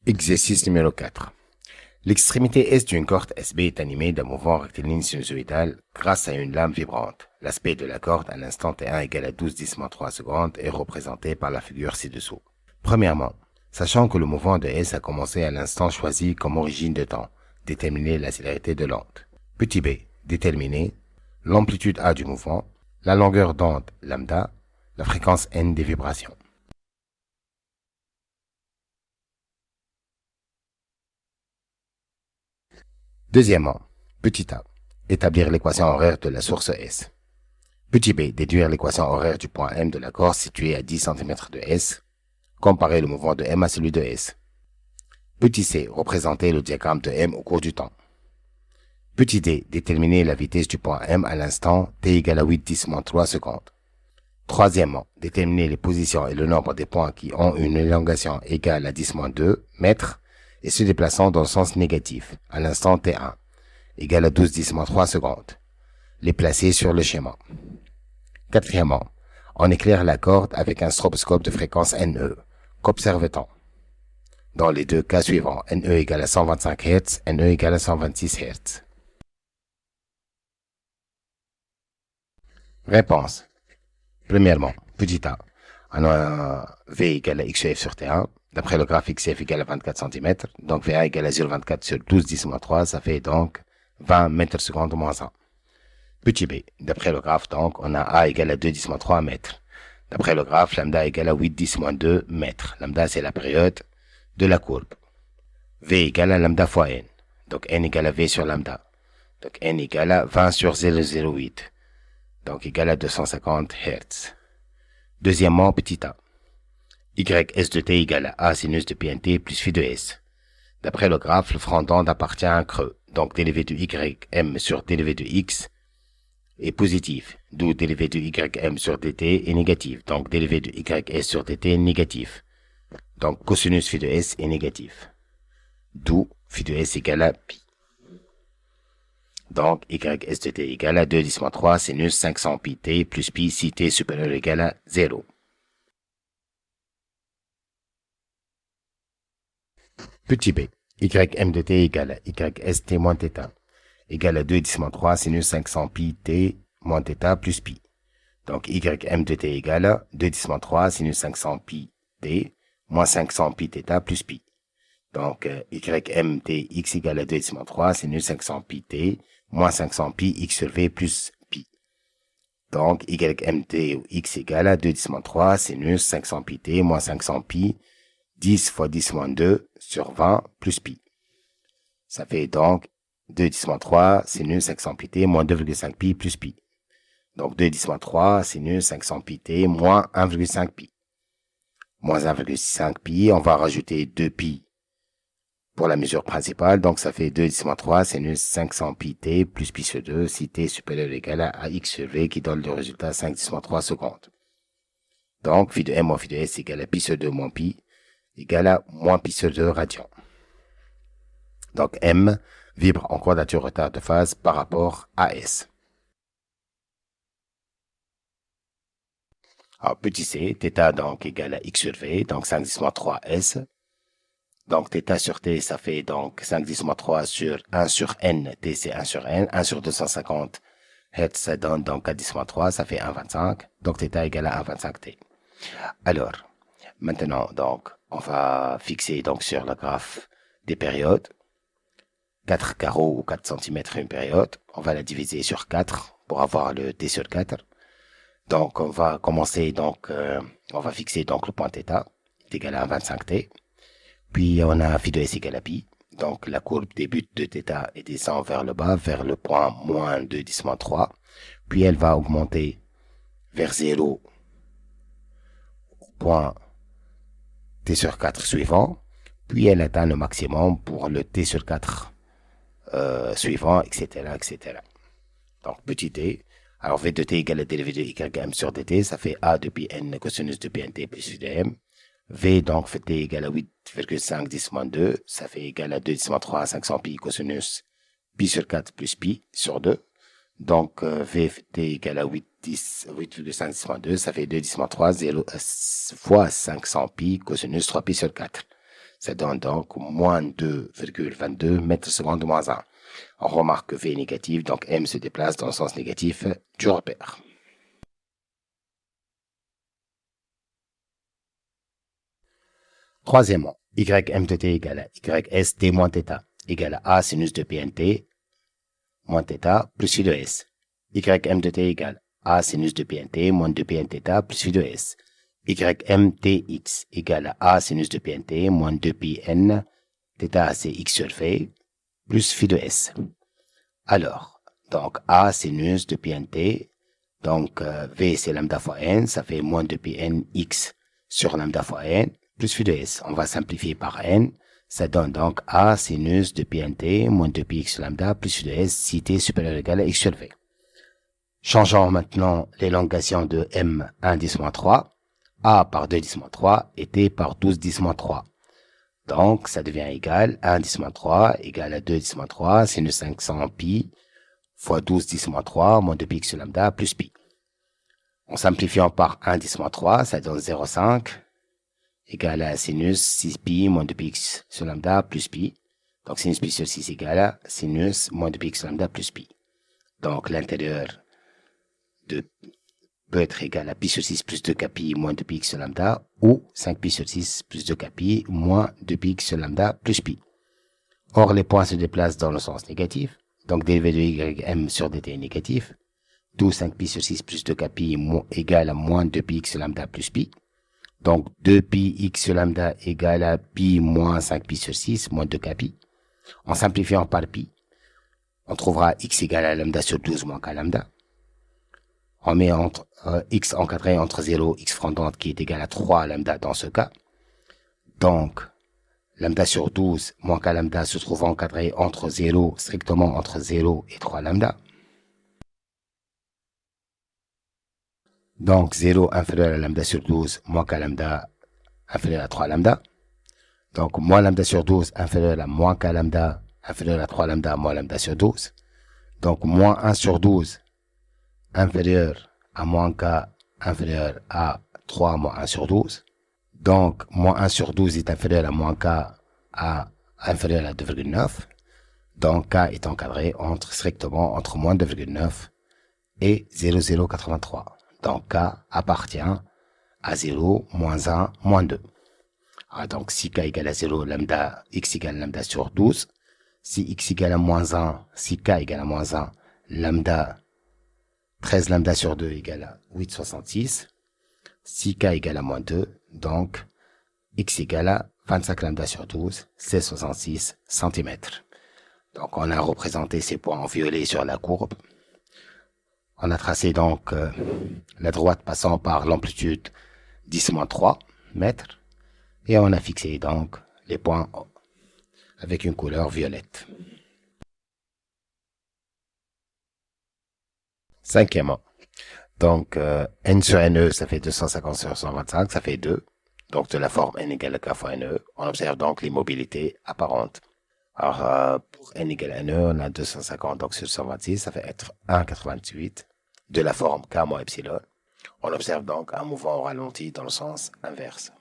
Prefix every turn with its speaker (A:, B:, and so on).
A: Exercice numéro 4. L'extrémité est d'une corde SB est animée d'un mouvement rectiligne sinusoïdal grâce à une lame vibrante. L'aspect de la corde à l'instant T1 égale à 12/10-3 secondes est représenté par la figure ci-dessous. Premièrement, sachant que le mouvement de S a commencé à l'instant choisi comme origine de temps, déterminer la célérité de l'onde. Petit b, déterminer l'amplitude A du mouvement, la longueur d'onde lambda, la fréquence N des vibrations. Deuxièmement, petit a, établir l'équation horaire de la source S. Petit b, déduire l'équation horaire du point M de la corde située à 10 cm de S. Comparer le mouvement de M à celui de S. Petit c, représenter le diagramme de M au cours du temps. Petit d, déterminer la vitesse du point M à l'instant t égale à 8/10-3 secondes. Troisièmement, déterminer les positions et le nombre des points qui ont une élongation égale à 10-2 mètres et se déplaçant dans le sens négatif à l'instant t1 égale à 12/10-3 secondes. Les placer sur le schéma. Quatrièmement, on éclaire la corde avec un stroboscope de fréquence NE, qu'observe-t-on? Dans les deux cas suivants, NE égale à 125 Hz, NE égale à 126 Hz. Réponse. Premièrement, petit a, on a V égale à XF sur T1, d'après le graphe XF égale à 24 cm, donc VA égale à 0,24 sur 12/10-3, ça fait donc 20 mètres secondes moins 1. Petit b, d'après le graphe, donc, on a A égale à 2/10-3 mètres. D'après le graphe, lambda égale à 8/10-2 mètres. Lambda, c'est la période de la courbe. V égale à lambda fois N. Donc, N égale à V sur lambda. Donc, N égale à 20 sur 0,08. Donc, égale à 250 Hz. Deuxièmement, petit a. YS de t égale à A sinus de PNT plus phi de S. D'après le graphe, le front d'onde appartient à un creux. Donc, dérivé de YM sur dérivé de X est positif, d'où dérivé de ym sur dt est négatif, donc dérivé de ys sur dt est négatif. Donc cosinus phi de s est négatif, d'où phi de s égale à pi. Donc ys de t égale à 2/10-3 sinus 500 pi t plus pi si t supérieur ou égal à 0. Petit b, ym de t égale à ys t moins θ égale à 2/10-3 sinus 500 pi t moins θ plus pi. Donc, ym de t égale à 2/10-3 sinus 500 pi t moins 500 pi θ plus pi. Donc, ym t x égale à 2/10-3 sinus 500 pi t moins 500 pi x sur v plus pi. Donc, ym t x égale à 2/10-3 sinus 500 pi t moins 500 pi 10 fois 10-2 sur 20 plus pi. Ça fait donc 2/10-3 sinus 500 pi t moins 2,5 pi plus pi. Donc 2/10-3 sinus 500 pi t moins 1,5 pi. Moins 1,5 pi, on va rajouter 2 pi pour la mesure principale. Donc ça fait 2/10-3 sinus 500 pi t plus pi sur 2 si t supérieur ou égal à x sur v qui donne le résultat 5/10-3 secondes. Donc phi de m moins phi de s égale à pi sur 2 moins pi égale à moins pi sur 2 radian. Donc m vibre en quadrature retard de phase par rapport à s. Alors, petit c, θ donc égale à x sur v, donc 5/10-3 s. Donc, θ sur t, ça fait donc 5/10-3 sur 1 sur n, t c'est 1 sur n, 1 sur 250 Hz, ça donne donc 4/10-3, ça fait 1,25. Donc, θ égale à 1,25 t. Alors, maintenant, donc, on va fixer donc sur le graphe des périodes. 4 carreaux ou 4 cm une période. On va la diviser sur 4 pour avoir le t sur 4. Donc, on va commencer, donc, on va fixer donc le point θ, est égal à 25 t. Puis, on a phi de s égale à pi. Donc, la courbe débute de θ et descend vers le bas, vers le point moins 2/10-3. Puis, elle va augmenter vers 0 au point t sur 4 suivant. Puis, elle atteint le maximum pour le t sur 4 suivant, etc., etc. Donc, petit t. Alors, v de t égale à dérivé de ym sur dt, ça fait a de pi n cosinus de pi nt plus dm. V, donc, fait t égale à 8,5/10-2, ça fait égal à 2/10-3 500 pi cosinus pi sur 4 plus pi sur 2. Donc, v fait t égale à 8,5/10-2, ça fait 2/10-3 0 fois 500 pi cosinus 3 pi sur 4. Ça donne donc moins 2,22 mètres secondes moins 1. On remarque que V est négatif, donc M se déplace dans le sens négatif du repère. Troisièmement, ym de t égale à ys t moins θ égale à a sinus de pnt moins θ plus phi de s. Ym de t égale a sinus de pnt moins 2πnθ plus phi de s. Ym tx égale à a sinus de pnt moins 2πn θ c'est x sur v plus phi de s. Alors, donc a sinus de pnt, donc v c'est lambda fois n, ça fait moins 2πn x sur lambda fois n plus phi de s. On va simplifier par n, ça donne donc a sinus de pnt moins 2πx lambda plus phi de s si t supérieur ou égal à x sur v. Changeons maintenant l'élongation de m 1 10 moins 3, a par 2 10 moins 3 et t par 12 10 moins 3. Donc, ça devient égal à 1 10 moins 3 égale à 2 10 moins 3 sinus 500 pi fois 12 10 moins 3 moins 2πx sur lambda plus pi. En simplifiant par 1 10 moins 3, ça donne 0,5 égale à sinus 6 pi moins 2πx sur lambda plus pi. Donc, sinus pi sur 6 égale à sinus moins 2πx sur lambda plus pi. Donc, l'intérieur peut être égal à pi sur 6 plus 2 pi moins 2πx sur lambda ou 5 pi sur 6 plus 2 pi moins 2πx sur lambda plus pi. Or, les points se déplacent dans le sens négatif. Donc, dérivé de ym sur dt est négatif. D'où 5 pi sur 6 plus 2 pi égale à moins 2πx sur lambda plus pi. Donc, 2πx sur lambda égale à pi moins 5 pi sur 6 moins 2 pi. En simplifiant par pi, on trouvera x égale à lambda sur 12 moins k lambda. On met entre x encadré entre 0 x frontante qui est égal à 3 lambda dans ce cas. Donc, lambda sur 12 moins k lambda se trouve encadré entre 0, strictement entre 0 et 3 lambda. Donc, 0 inférieur à lambda sur 12 moins k lambda inférieur à 3 lambda. Donc, moins lambda sur 12 inférieur à moins k lambda inférieur à 3 lambda moins lambda sur 12. Donc, moins 1 sur 12 inférieur à moins k inférieur à 3 moins 1 sur 12. Donc, moins 1 sur 12 est inférieur à moins k à inférieur à 2,9. Donc, k est encadré strictement entre moins 2,9 et 0,083. Donc, k appartient à 0, moins 1, moins 2. Ah, donc, si k égale à 0, lambda, x égale lambda sur 12. Si x égale à moins 1, si k égale à moins 1, lambda 13 lambda sur 2 égale à 8,66. Si k égale à moins 2, donc x égale à 25 lambda sur 12, c'est 66 cm. Donc on a représenté ces points en violet sur la courbe. On a tracé donc la droite passant par l'amplitude 10-3 mètres. Et on a fixé donc les points avec une couleur violette. Cinquièmement, donc n sur ne, ça fait 250 sur 125, ça fait 2. Donc de la forme n égale à k fois ne, on observe donc l'immobilité apparente. Alors pour n égale à ne, on a 250 donc sur 126, ça fait être 1,88 de la forme k moins epsilon. On observe donc un mouvement au ralenti dans le sens inverse.